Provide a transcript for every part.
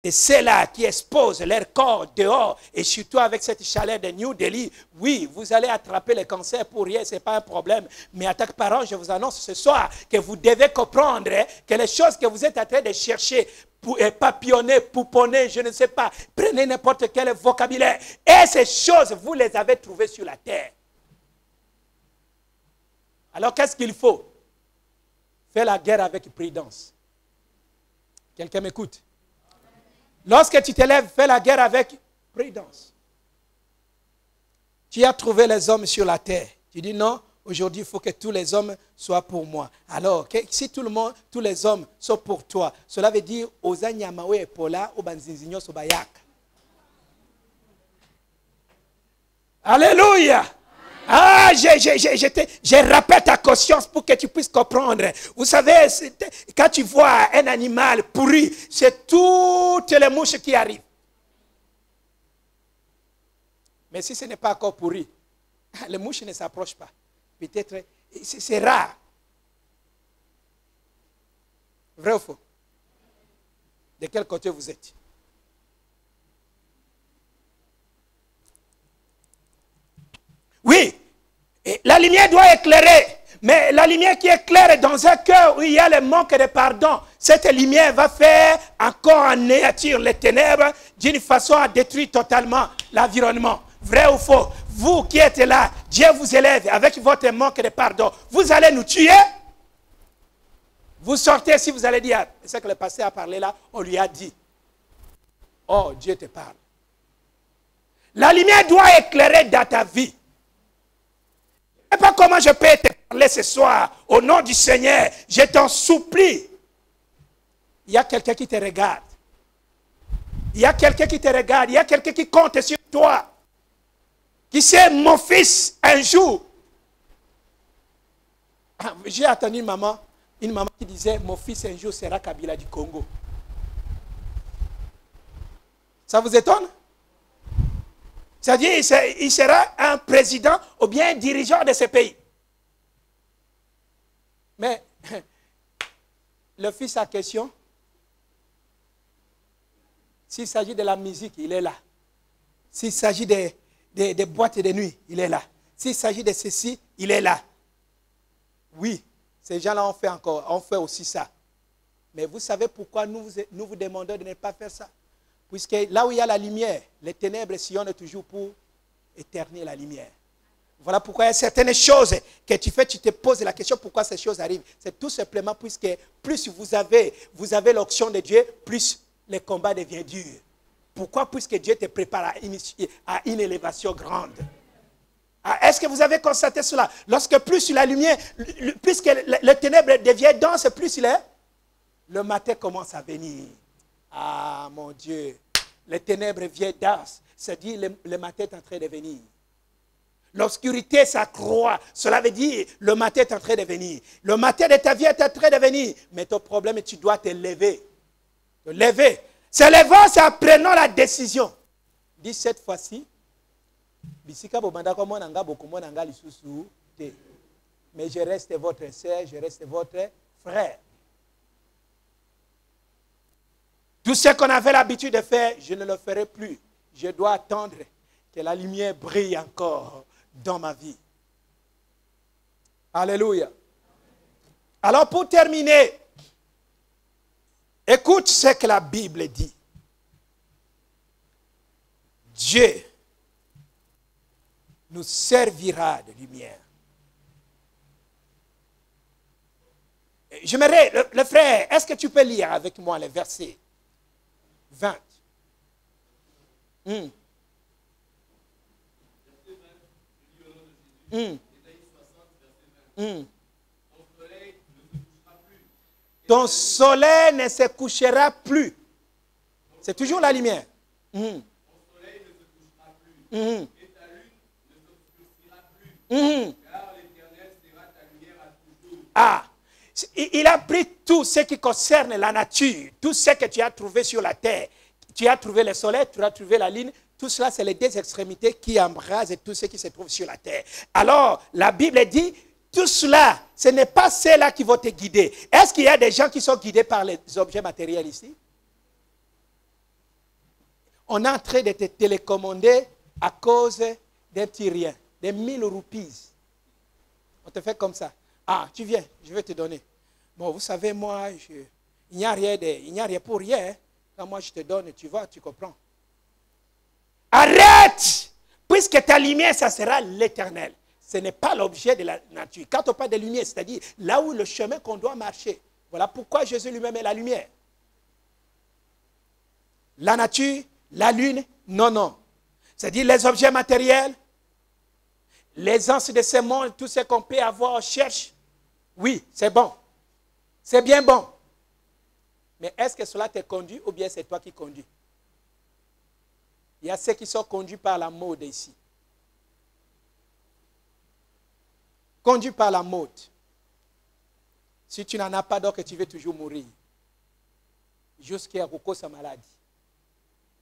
Et ceux-là qui exposent leur corps dehors, et surtout avec cette chaleur de New Delhi, oui, vous allez attraper le cancer pour rien, ce n'est pas un problème. Mais en tant que parent, je vous annonce ce soir que vous devez comprendre que les choses que vous êtes en train de chercher, papillonner, pouponner, je ne sais pas, prenez n'importe quel vocabulaire, et ces choses, vous les avez trouvées sur la terre. Alors qu'est-ce qu'il faut? Faire la guerre avec prudence. Quelqu'un m'écoute? Lorsque tu te lèves, fais la guerre avec prudence. Tu as trouvé les hommes sur la terre. Tu dis non, aujourd'hui il faut que tous les hommes soient pour moi. Alors, si tous les hommes sont pour toi, cela veut dire Ozanyamawe et Pola, Obanzinzinyo Sobayak. Alléluia! Ah, je rappelle ta conscience pour que tu puisses comprendre. Vous savez, quand tu vois un animal pourri, c'est toutes les mouches qui arrivent. Mais si ce n'est pas encore pourri, les mouches ne s'approchent pas. Peut-être, c'est rare. Vrai ou faux? De quel côté vous êtes? Oui, et la lumière doit éclairer, mais la lumière qui éclaire dans un cœur où il y a le manque de pardon, cette lumière va faire encore anéantir les ténèbres d'une façon à détruire totalement l'environnement. Vrai ou faux? Vous qui êtes là, Dieu vous élève avec votre manque de pardon. Vous allez nous tuer? Vous sortez si vous allez dire, c'est que le pasteur a parlé là, on lui a dit. Oh, Dieu te parle. La lumière doit éclairer dans ta vie. Je ne sais pas comment je peux te parler ce soir. Au nom du Seigneur, je t'en supplie. Il y a quelqu'un qui te regarde. Il y a quelqu'un qui te regarde. Il y a quelqu'un qui compte sur toi. Qui sait, mon fils, un jour. J'ai entendu une maman qui disait, mon fils un jour sera Kabila du Congo. Ça vous étonne? C'est-à-dire, il sera un président ou bien un dirigeant de ce pays. Mais, le fils à question, s'il s'agit de la musique, il est là. S'il s'agit des boîtes de nuit, il est là. S'il s'agit de ceci, il est là. Oui, ces gens-là ont fait aussi ça. Mais vous savez pourquoi nous vous demandons de ne pas faire ça? Puisque là où il y a la lumière, les ténèbres sillonnent toujours pour éterner la lumière. Voilà pourquoi il y a certaines choses que tu fais, tu te poses la question pourquoi ces choses arrivent. C'est tout simplement puisque plus vous avez l'option de Dieu, plus le combat devient dur. Pourquoi? Puisque Dieu te prépare à une élévation grande. Est-ce que vous avez constaté cela? Lorsque plus la lumière, plus que le ténèbre devient dense, plus le matin commence à venir. Ah, mon Dieu, les ténèbres viennent denses. C'est-à-dire le matin est en train de venir. L'obscurité s'accroît. Cela veut dire le matin est en train de venir. Le matin de ta vie est en train de venir. Mais ton problème, tu dois te lever. Te lever. Se levant, c'est en prenant la décision. Dis cette fois-ci. Mais je reste votre sœur, je reste votre frère. Tout ce qu'on avait l'habitude de faire, je ne le ferai plus. Je dois attendre que la lumière brille encore dans ma vie. Alléluia. Alors pour terminer, écoute ce que la Bible dit. Dieu nous servira de lumière. J'aimerais, le frère, est-ce que tu peux lire avec moi les versets 20? Ton soleil ne se couchera plus. C'est toujours la lumière. Ton soleil ne se couchera plus. Et ta lune ne s'obscurcira plus. Car l'Éternel sera ta lumière à toujours. Ah, il a pris tout ce qui concerne la nature, tout ce que tu as trouvé sur la terre. Tu as trouvé le soleil, tu as trouvé la lune. Tout cela, c'est les deux extrémités qui embrasent tout ce qui se trouve sur la terre. Alors, la Bible dit, tout cela, ce n'est pas ceux-là qui vont te guider. Est-ce qu'il y a des gens qui sont guidés par les objets matériels ici? On est en train de te télécommander à cause d'un petit rien, des 1000 roupies. On te fait comme ça. Ah, tu viens, je vais te donner. Bon, vous savez, moi, il n'y a rien pour rien. Quand moi je te donne, tu vas, tu comprends. Arrête! Puisque ta lumière, ça sera l'éternel. Ce n'est pas l'objet de la nature. Quand on parle de lumière, c'est-à-dire là où le chemin qu'on doit marcher. Voilà pourquoi Jésus lui-même est la lumière. La nature, la lune, non, non. C'est-à-dire les objets matériels, les anses de ce monde, tout ce qu'on peut avoir, on cherche. Oui, c'est bon. C'est bien bon. Mais est-ce que cela te conduit ou bien c'est toi qui conduis? Il y a ceux qui sont conduits par la mode ici. Conduit par la mode. Si tu n'en as pas, donc tu veux toujours mourir. Jusqu'à cause de sa maladie.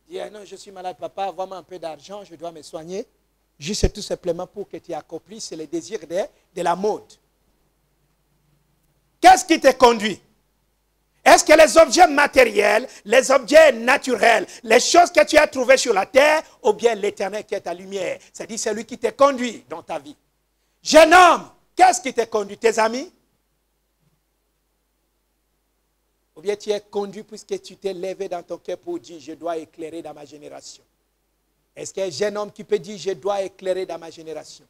Dis, non, je suis malade, papa, avoir un peu d'argent, je dois me soigner. Juste tout simplement pour que tu accomplisses les désirs de la mode. Qu'est-ce qui te conduit? Est-ce que les objets matériels, les objets naturels, les choses que tu as trouvées sur la terre, ou bien l'éternel qui est ta lumière? C'est-à-dire celui qui te conduit dans ta vie. Jeune homme, qu'est-ce qui te conduit? Tes amis? Ou bien tu es conduit puisque tu t'es levé dans ton cœur pour dire, je dois éclairer dans ma génération. Est-ce qu'il y a un jeune homme qui peut dire, je dois éclairer dans ma génération?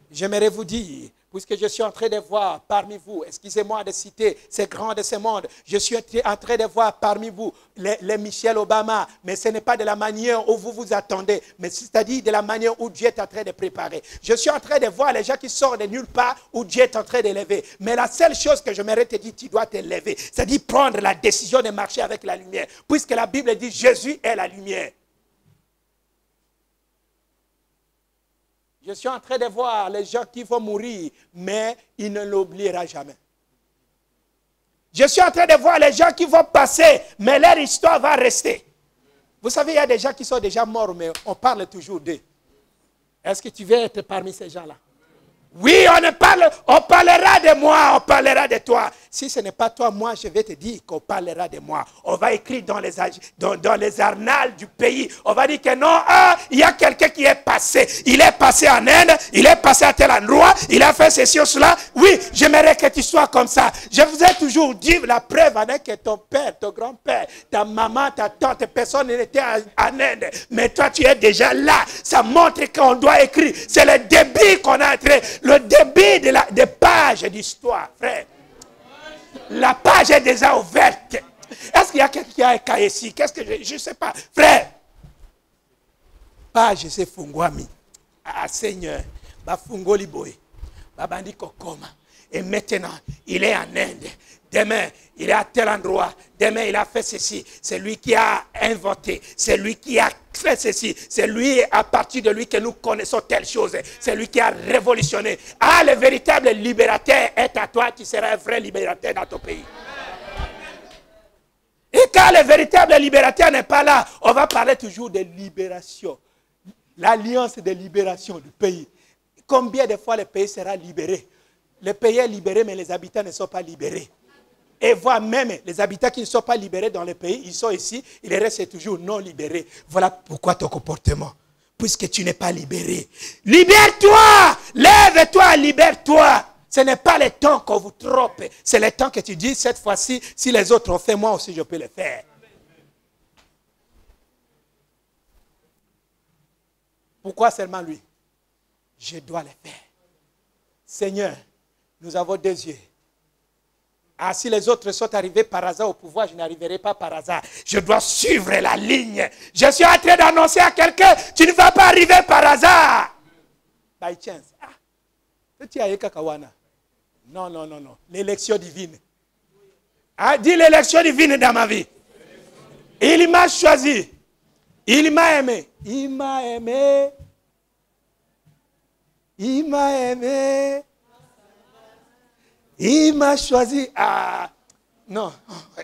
J'aimerais vous dire, puisque je suis en train de voir parmi vous, excusez-moi de citer ces grands de ce monde, je suis en train de voir parmi vous les Michelle Obama, mais ce n'est pas de la manière où vous vous attendez, mais c'est-à-dire de la manière où Dieu est en train de préparer. Je suis en train de voir les gens qui sortent de nulle part où Dieu est en train de lever. Mais la seule chose que j'aimerais te dire, tu dois te lever, c'est-à-dire prendre la décision de marcher avec la lumière, puisque la Bible dit Jésus est la lumière. Je suis en train de voir les gens qui vont mourir, mais il ne l'oubliera jamais. Je suis en train de voir les gens qui vont passer, mais leur histoire va rester. Vous savez, il y a des gens qui sont déjà morts, mais on parle toujours d'eux. Est-ce que tu veux être parmi ces gens-là? Oui, on parlera de moi, on parlera de toi. Si ce n'est pas toi, moi, je vais te dire qu'on parlera de moi. On va écrire dans les annales du pays. On va dire que non, il y a quelqu'un qui est passé. Il est passé en Inde, il est passé à tel endroit, il a fait ceci ou cela. Oui, j'aimerais que tu sois comme ça. Je vous ai toujours dit, la preuve en est que ton père, ton grand-père, ta maman, ta tante, personne n'était en Inde. Mais toi, tu es déjà là. Ça montre qu'on doit écrire. C'est le début qu'on a entré. Le début des pages d'histoire, frère. La page est déjà ouverte. Est-ce qu'il y a quelqu'un qui a un cahier ici? Qu'est-ce que je ne sais pas. Frère, page c'est Fungwami. Ah Seigneur, Bafungoli Boy. Babandi Kokoma. Et maintenant, il est en Inde. Demain, il est à tel endroit. Demain, il a fait ceci. C'est lui qui a inventé. C'est lui qui a fait ceci. C'est lui, à partir de lui, que nous connaissons telle chose. C'est lui qui a révolutionné. Ah, le véritable libérateur est à toi. Tu seras un vrai libérateur dans ton pays. Et quand le véritable libérateur n'est pas là, on va parler toujours de libération. L'alliance de libération du pays. Combien de fois le pays sera libéré? Le pays est libéré, mais les habitants ne sont pas libérés. Et voire même les habitants qui ne sont pas libérés dans le pays, ils sont ici, ils restent toujours non libérés. Voilà pourquoi ton comportement, puisque tu n'es pas libéré. Libère-toi! Lève-toi, libère-toi! Ce n'est pas le temps qu'on vous trompe, c'est le temps que tu dis, cette fois-ci, si les autres ont fait, moi aussi je peux le faire. Pourquoi seulement lui? Je dois le faire. Seigneur, nous avons 2 yeux. Ah, si les autres sont arrivés par hasard au pouvoir, je n'arriverai pas par hasard. Je dois suivre la ligne. Je suis en train d'annoncer à quelqu'un, tu ne vas pas arriver par hasard. By chance. Non, non, non, non. L'élection divine. Ah, dis l'élection divine dans ma vie. Il m'a choisi. Il m'a aimé. Il m'a aimé. Il m'a aimé. Il m'a choisi. Ah, non.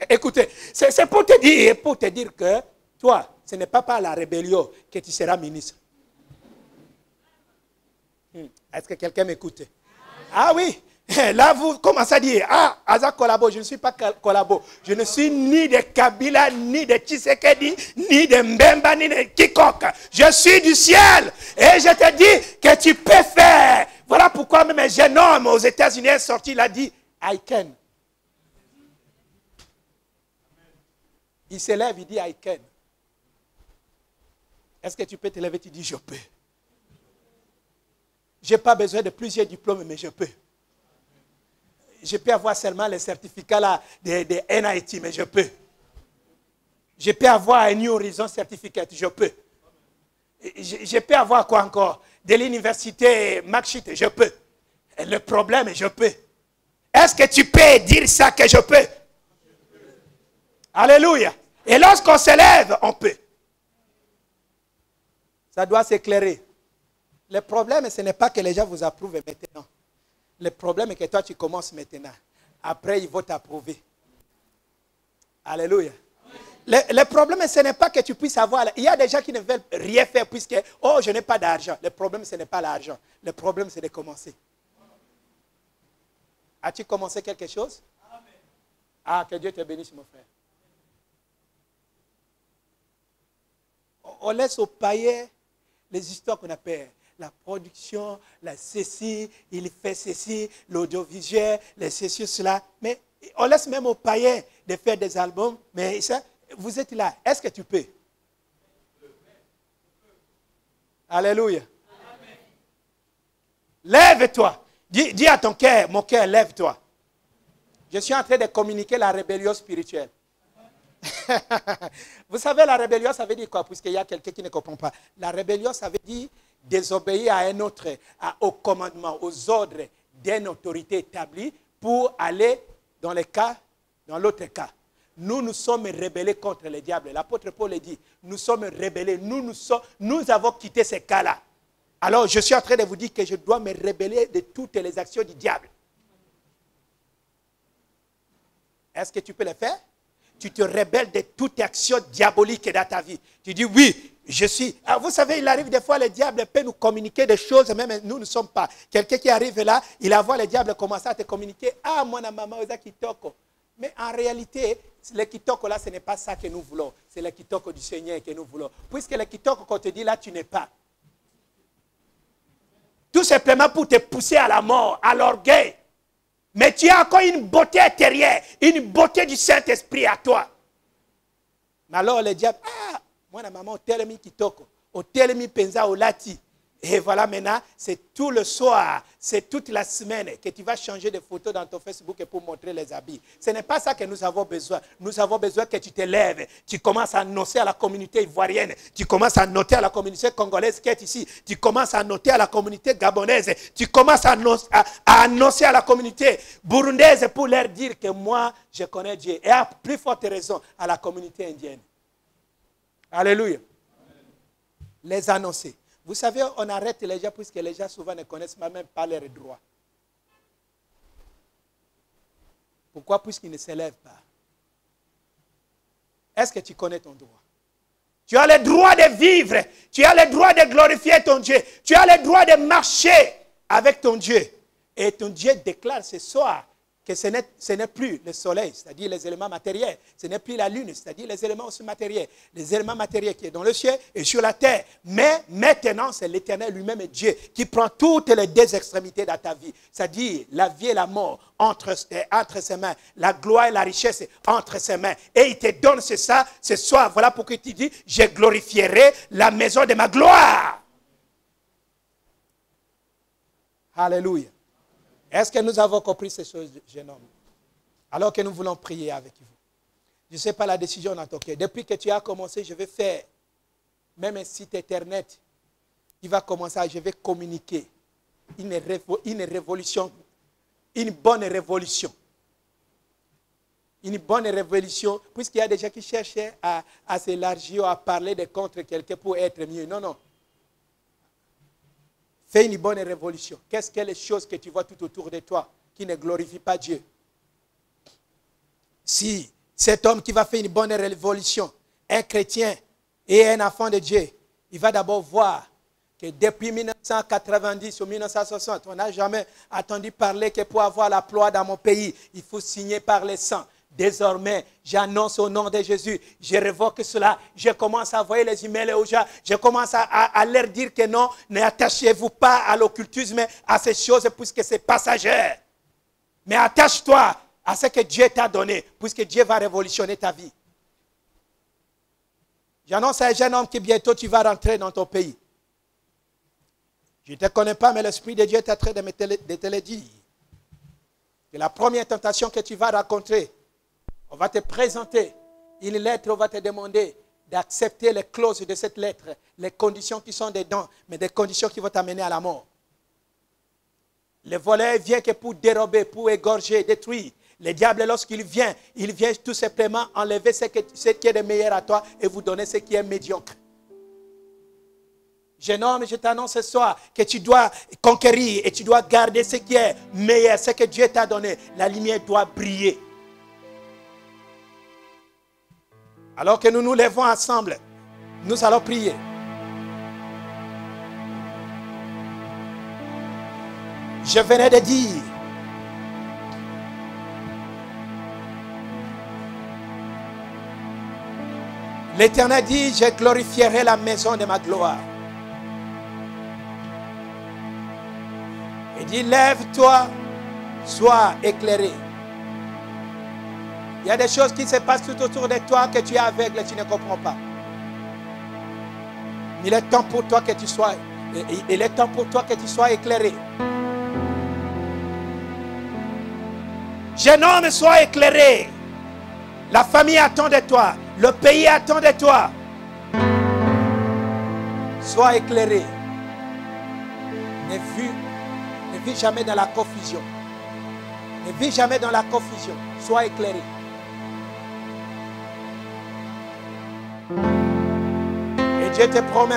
Écoutez, c'est pour te dire que toi, ce n'est pas par la rébellion que tu seras ministre. Est-ce que quelqu'un m'écoute? Ah oui, Là, vous commencez à dire, ah, Aza Kolabo, je ne suis pas Kolabo. Je ne suis ni de Kabila, ni de Tshisekedi, ni de Mbemba, ni de quiconque. Je suis du ciel. Et je te dis que tu peux faire. Voilà pourquoi même un jeune homme aux États-Unis est sorti, il a dit, I can. Il se lève, il dit, I can. Est-ce que tu peux te lever, tu dis, je peux. Je n'ai pas besoin de plusieurs diplômes, mais je peux. Je peux avoir seulement les certificats là, de NIT, mais je peux. Je peux avoir un New Horizon Certificate, je peux. Je peux avoir quoi encore? De l'université Maxit, je peux. Et le problème, je peux. Est-ce que tu peux dire ça que je peux? Alléluia. Et lorsqu'on se lève, on peut. Ça doit s'éclairer. Le problème, ce n'est pas que les gens vous approuvent maintenant. Le problème est que toi, tu commences maintenant. Après, ils vont t'approuver. Alléluia. Le problème, ce n'est pas que tu puisses avoir... Il y a des gens qui ne veulent rien faire puisque, oh, je n'ai pas d'argent. Le problème, ce n'est pas l'argent. Le problème, c'est de commencer. As-tu commencé quelque chose? Amen. Ah, que Dieu te bénisse, mon frère. On laisse aux païens les histoires qu'on appelle la production, la ceci, il fait ceci, l'audiovisuel, les ceci, cela. Mais on laisse même aux païens de faire des albums. Mais ça, vous êtes là. Est-ce que tu peux? Alléluia. Amen. Lève-toi. Dis à ton cœur, mon cœur, lève-toi. Je suis en train de communiquer la rébellion spirituelle. Vous savez, la rébellion, ça veut dire quoi? Puisqu'il y a quelqu'un qui ne comprend pas. La rébellion, ça veut dire désobéir à un autre, au commandement, aux ordres d'une autorité établie pour aller dans l'autre cas. Nous sommes rebellés contre le diable. L'apôtre Paul dit, nous sommes rebellés. Nous avons quitté ces cas-là. Alors, je suis en train de vous dire que je dois me rebeller de toutes les actions du diable. Est-ce que tu peux le faire? Tu te rebelles de toute action diabolique dans ta vie. Tu dis oui, je suis. Alors vous savez, il arrive des fois, le diable peut nous communiquer des choses, même nous ne sommes pas. Quelqu'un qui arrive là, il a vu le diable commencer à te communiquer. Ah, moi, maman, osa kitoko. Mais en réalité, le kitoko là, ce n'est pas ça que nous voulons. C'est le kitoko du Seigneur que nous voulons. Puisque le kitoko qu'on te dit là, tu n'es pas. Tout simplement pour te pousser à la mort, à l'orgueil. Mais tu as encore une beauté intérieure, une beauté du Saint-Esprit à toi. Mais alors le diable, ah, moi la maman, tel mi kitoko, tel mi penza au lati. Et voilà maintenant, c'est tout le soir, c'est toute la semaine que tu vas changer de photos dans ton Facebook pour montrer les habits. Ce n'est pas ça que nous avons besoin. Nous avons besoin que tu te lèves, tu commences à annoncer à la communauté ivoirienne, tu commences à noter à la communauté congolaise qui est ici, tu commences à noter à la communauté gabonaise, tu commences à annoncer à la communauté burundaise pour leur dire que moi, je connais Dieu. Et à plus forte raison, à la communauté indienne. Alléluia. Amen. Les annoncer. Vous savez, on arrête les gens puisque les gens souvent ne connaissent même pas leurs droits. Pourquoi? Puisqu'ils ne s'élèvent pas. Est-ce que tu connais ton droit? Tu as le droit de vivre. Tu as le droit de glorifier ton Dieu. Tu as le droit de marcher avec ton Dieu. Et ton Dieu déclare ce soir que ce n'est plus le soleil, c'est-à-dire les éléments matériels. Ce n'est plus la lune, c'est-à-dire les éléments aussi matériels. Les éléments matériels qui sont dans le ciel et sur la terre. Mais maintenant, c'est l'Éternel lui-même, Dieu, qui prend toutes les deux extrémités dans ta vie. C'est-à-dire la vie et la mort entre ses mains. La gloire et la richesse entre ses mains. Et il te donne ça ce soir. Voilà pourquoi tu dis, je glorifierai la maison de ma gloire. Alléluia. Est-ce que nous avons compris ces choses, jeune homme? Alors que nous voulons prier avec vous. Je ne sais pas la décision dans ton cœur. Depuis que tu as commencé, je vais faire même un site internet. Il va commencer, je vais communiquer une révolution, une bonne révolution. Une bonne révolution, puisqu'il y a des gens qui cherchaient à s'élargir, à parler de contre quelqu'un pour être mieux. Non, non. Fais une bonne révolution. Qu'est-ce que les choses que tu vois tout autour de toi qui ne glorifient pas Dieu? Si cet homme qui va faire une bonne révolution, un chrétien et un enfant de Dieu, il va d'abord voir que depuis 1990 ou 1960, on n'a jamais entendu parler que pour avoir la ploie dans mon pays, il faut signer par les sangs. Désormais, j'annonce au nom de Jésus, je révoque cela, je commence à envoyer les emails aux gens, je commence à leur dire que non, n'attachez-vous pas à l'occultisme, à ces choses, puisque c'est passager. Mais attache-toi à ce que Dieu t'a donné, puisque Dieu va révolutionner ta vie. J'annonce à un jeune homme que bientôt tu vas rentrer dans ton pays. Je ne te connais pas, mais l'Esprit de Dieu est en train de te le dire. Que la première tentation que tu vas rencontrer, on va te présenter une lettre, on va te demander d'accepter les clauses de cette lettre, les conditions qui sont dedans, mais des conditions qui vont t'amener à la mort. Le voleur vient que pour dérober, pour égorger, détruire. Le diable, lorsqu'il vient tout simplement enlever ce qui est de meilleur à toi et vous donner ce qui est médiocre. Jeune homme, je t'annonce ce soir que tu dois conquérir et tu dois garder ce qui est meilleur, ce que Dieu t'a donné. La lumière doit briller. Alors que nous nous levons ensemble, nous allons prier. Je venais de dire, l'Éternel dit, je glorifierai la maison de ma gloire. Il dit, lève-toi, sois éclairé. Il y a des choses qui se passent tout autour de toi que tu es aveugle et tu ne comprends pas. Il est temps pour toi que tu sois, il est temps pour toi que tu sois éclairé. Jeune homme, sois éclairé. La famille attend de toi. Le pays attend de toi. Sois éclairé. Ne vis jamais dans la confusion. Ne vis jamais dans la confusion. Sois éclairé. Et Dieu te promet